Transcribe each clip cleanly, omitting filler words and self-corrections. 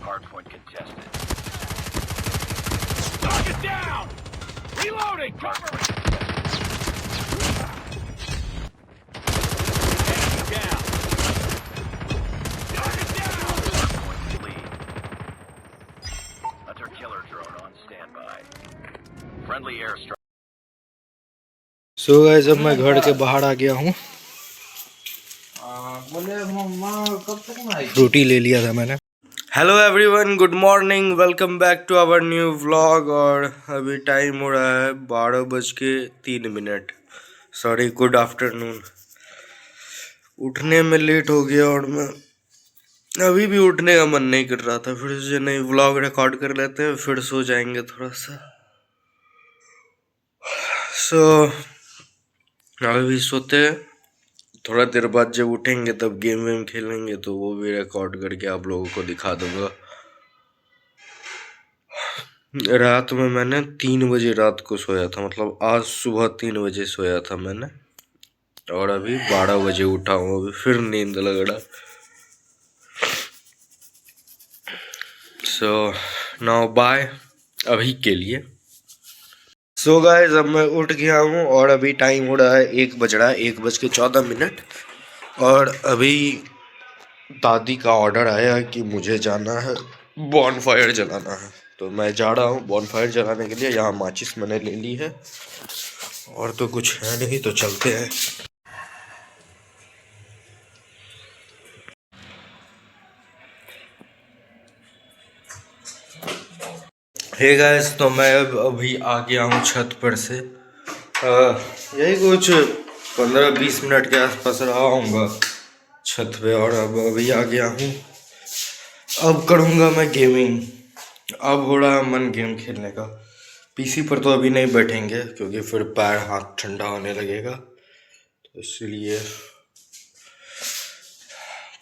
Hardpoint contested. Target down! Reloading! Cover me! Enemy down! Target down! Hardpoint lead. Hunter-killer drone on standby. Friendly airstrike. So guys अब मैं घर के बाहर आ गया हूँ। रोटी ले लिया था मैंने। Hello everyone, good morning, welcome back to our new vlog. और अभी टाइम हो रहा है 12:03। Sorry, good afternoon. उठने में लेट हो गया और मैं अभी भी उठने का मन नहीं कर रहा था। फिर से नहीं, व्लॉग रिकॉर्ड कर लेते हैं, फिर सो जाएंगे थोड़ा सा। सो अभी सोते हैं, थोड़ा देर बाद जब उठेंगे तब गेम वेम खेलेंगे, तो वो भी रिकॉर्ड करके आप लोगों को दिखा दूंगा। रात में मैंने 3 बजे रात को सोया था, मतलब आज सुबह 3 बजे सोया था मैंने, और अभी 12 बजे उठा हूँ। अभी फिर नींद लग रहा। सो नाउ बाय अभी के लिए। सो गाइस अब मैं उठ गया हूँ और अभी टाइम हो रहा है 1 बज रहा है, 1:14। और अभी दादी का ऑर्डर आया है कि मुझे जाना है बॉनफायर जलाना है, तो मैं जा रहा हूँ बॉनफायर जलाने के लिए। यहाँ माचिस मैंने ले ली है और तो कुछ है नहीं, तो चलते हैं। हे गाइस, तो मैं अभी आ गया हूँ छत पर से। यही कुछ 15-20 मिनट के आसपास रहा हूँगा छत पे, और अब अभी आ गया हूँ। अब करूँगा मैं गेमिंग। अब हो रहा है मन गेम खेलने का। पीसी पर तो अभी नहीं बैठेंगे क्योंकि फिर पैर हाथ ठंडा होने लगेगा, तो इसलिए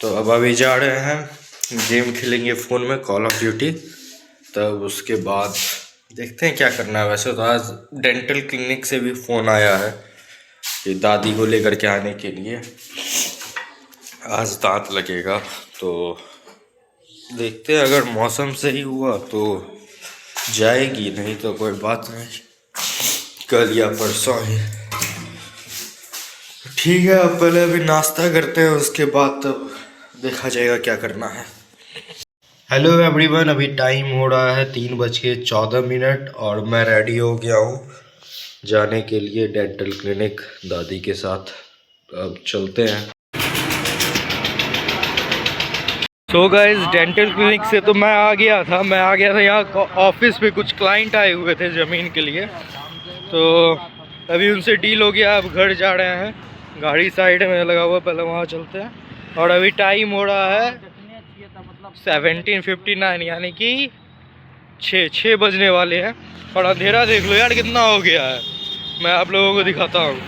तो अब अभी जा रहे हैं गेम खेलेंगे फ़ोन में, कॉल ऑफ ड्यूटी। तब उसके बाद देखते हैं क्या करना है। वैसे तो आज डेंटल क्लिनिक से भी फ़ोन आया है कि दादी को लेकर के आने के लिए। आज दांत लगेगा, तो देखते हैं, अगर मौसम सही हुआ तो जाएगी, नहीं तो कोई बात नहीं, कल या परसों ही। ठीक है, अब पहले अभी नाश्ता करते हैं, उसके बाद तब देखा जाएगा क्या करना है। हेलो एवरीवन, अभी टाइम हो रहा है 3:14 और मैं रेडी हो गया हूँ जाने के लिए डेंटल क्लिनिक दादी के साथ। अब चलते हैं। सो गाइस, डेंटल क्लिनिक से तो मैं आ गया था यहाँ ऑफिस पे कुछ क्लाइंट आए हुए थे ज़मीन के लिए, तो अभी उनसे डील हो गया। अब घर जा रहे हैं, गाड़ी साइड में लगा हुआ, पहले वहाँ चलते हैं। और अभी टाइम हो रहा है 17:59, यानी कि 6 बजने वाले हैं। और अंधेरा देख लो यार कितना हो गया है, मैं आप लोगों को दिखाता हूँ।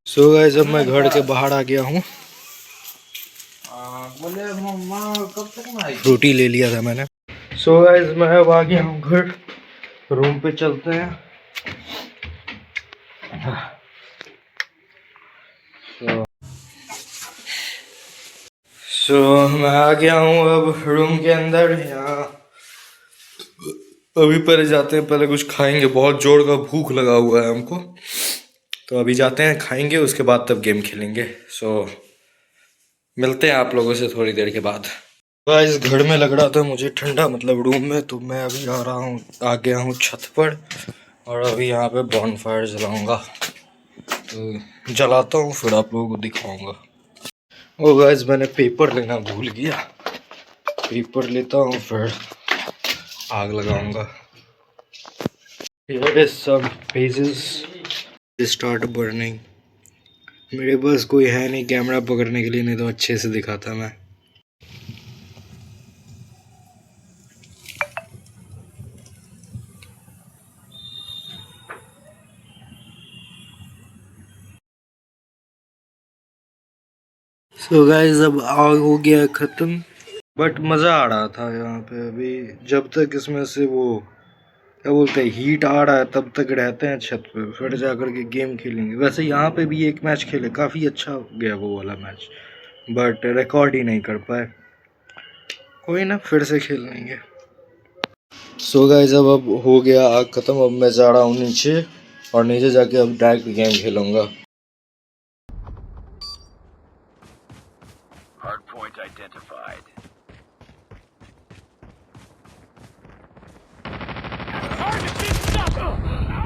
सो गाइस, अब मैं घर के बाहर आ गया हूँ। रोटी ले लिया था मैंने। सो गाइस, मैं अब आ गया हूँ घर, रूम पे चलते हैं। सो मैं आ गया हूँ अब रूम के अंदर। यहाँ अभी पहले जाते हैं, पहले कुछ खाएंगे, बहुत जोर का भूख लगा हुआ है हमको, तो अभी जाते हैं खाएंगे, उसके बाद तब गेम खेलेंगे। सो मिलते हैं आप लोगों से थोड़ी देर के बाद। गाइस, घर में लग रहा था मुझे ठंडा, मतलब रूम में, तो मैं अभी आ गया हूँ छत पर, और अभी यहाँ पे बॉनफायर जलाऊंगा। तो जलाता हूँ, फिर आप लोगों को दिखाऊंगा। ओ गाइस, मैंने पेपर लेना भूल गया, पेपर लेता हूँ फिर आग लगाऊंगा। Here is some pages. Start burning. मेरे पास कोई है नहीं कैमरा पकड़ने के लिए, नहीं तो अच्छे से दिखाता मैं। सो गाइस अब आग हो गया खत्म, बट मज़ा आ रहा था यहाँ पे। अभी जब तक इसमें से वो क्या बोलते हैं हीट आ रहा है तब तक रहते हैं छत पे, फिर जा कर के गेम खेलेंगे। वैसे यहाँ पे भी एक मैच खेले, काफ़ी अच्छा गया वो वाला मैच, बट रिकॉर्ड ही नहीं कर पाए। कोई ना, फिर से खेल लेंगे। सो गाइस अब हो गया आग खत्म। अब मैं जा रहा हूँ नीचे, और नीचे जाके अब डायरेक्ट गेम खेलूँगा। Hardpoint identified.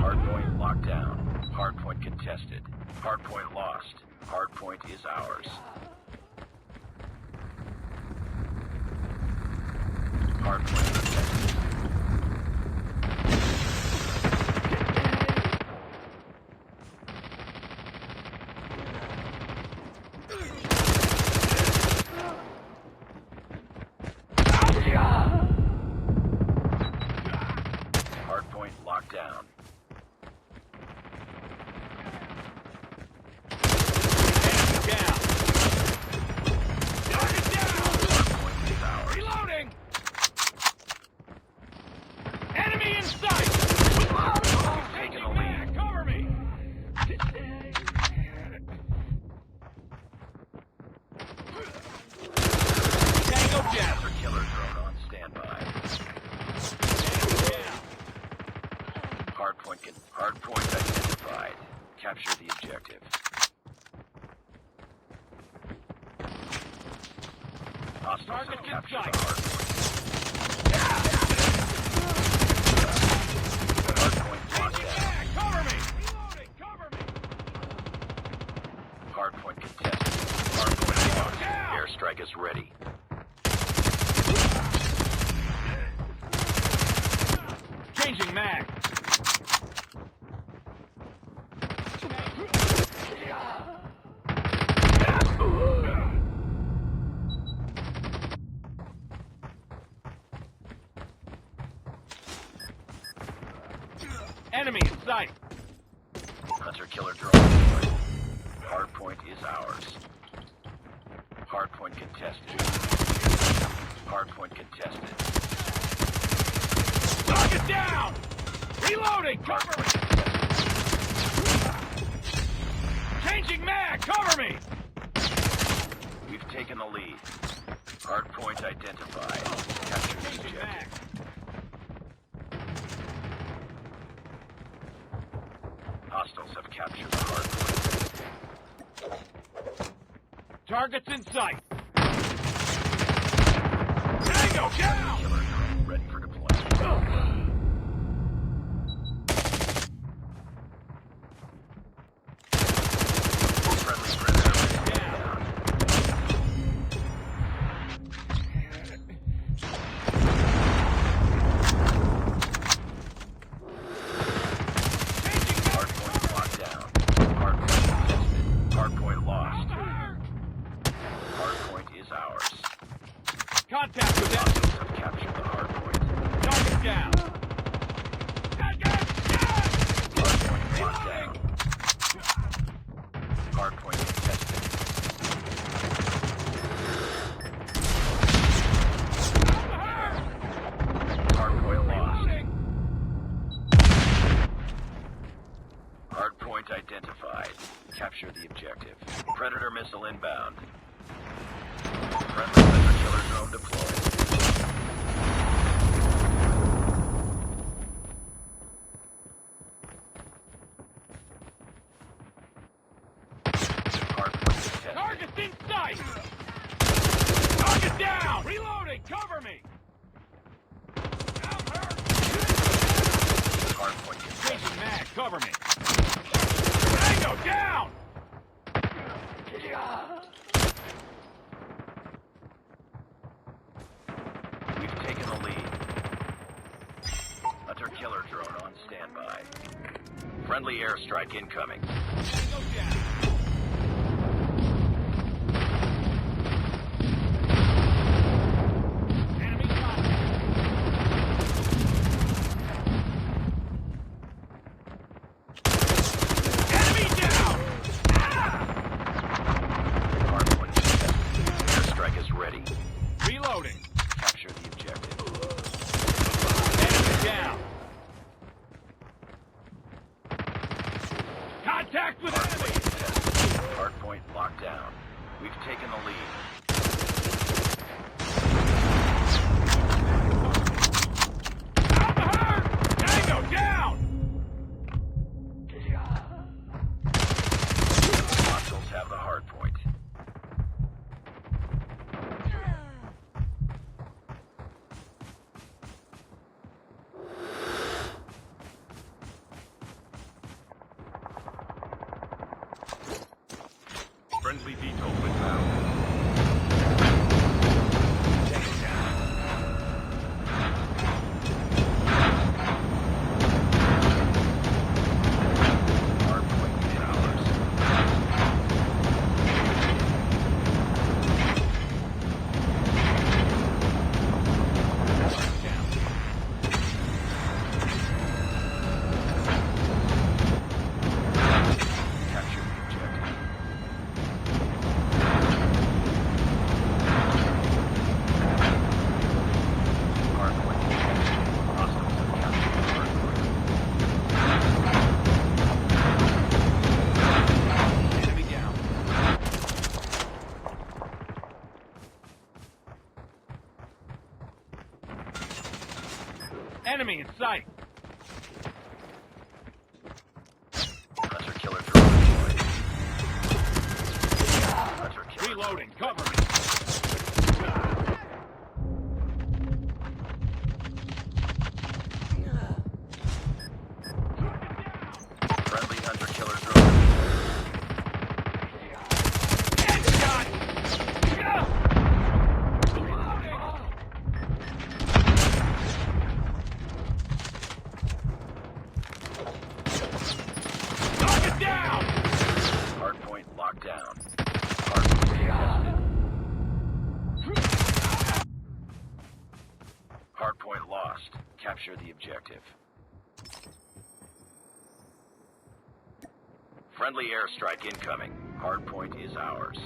Hardpoint locked down. Hardpoint contested. Hardpoint lost. Hardpoint is ours. Hardpoint contested. Hardpoint locked down. Hardpoint identified. Capture the objective. Hostiles have captured the hardpoint. Hardpoint locked down. Cover me! Cover me! Hardpoint contested. Hardpoint locked. Airstrike is ready. Changing mag. Enemy in sight. Hunter-killer drone deployed. Hardpoint is ours. Hardpoint contested. Hardpoint contested. Target down! Reloading! Cover me! Changing mag! Cover me! We've taken the lead. Hardpoint identified. Capture the objective. Hostiles have captured the hardpoint. Targets in sight. Tango down! Killer drone ready for deployment. Friendly predator down. Hardpoint locked down. Hardpoint contested. Hardpoint lost. Hardpoint is ours. Contact with them. Hostiles have captured the hardpoint. Target down. Hardpoint locked down. Hardpoint contested. Hardpoint lost. Hardpoint identified. Capture the objective. Predator missile inbound. Friendly hunter-killer drone deployed. Hardpoint contested. Target's in sight! Target down! Reloading! Cover me! Hardpoint contested. Mag, cover me! Tango down! We've taken the lead. Hunter-killer drone on standby. Friendly airstrike incoming. Tango down! Enemy contact. Enemy down! Hardpoint contested. ready. Reloading. Capture the objective. Enemy down. Contact with enemy. Hardpoint locked down. We've taken the lead. I'm hurt. Tango down. Hostiles have the hardpoint. Friendly VTOL inbound. Tango down. Hardpoint is ours. Down. Capture the objective. Hardpoint contested. Hostiles have captured the hardpoint. Enemy down. Enemy in sight. Hunter killer drone deployed. Hunter killer. Reloading. Cover me. Friendly hunter killer drone. Headshot. Target down. Hardpoint locked down. Hardpoint contested. Hardpoint lost. Capture the objective. Friendly airstrike incoming. Hardpoint is ours.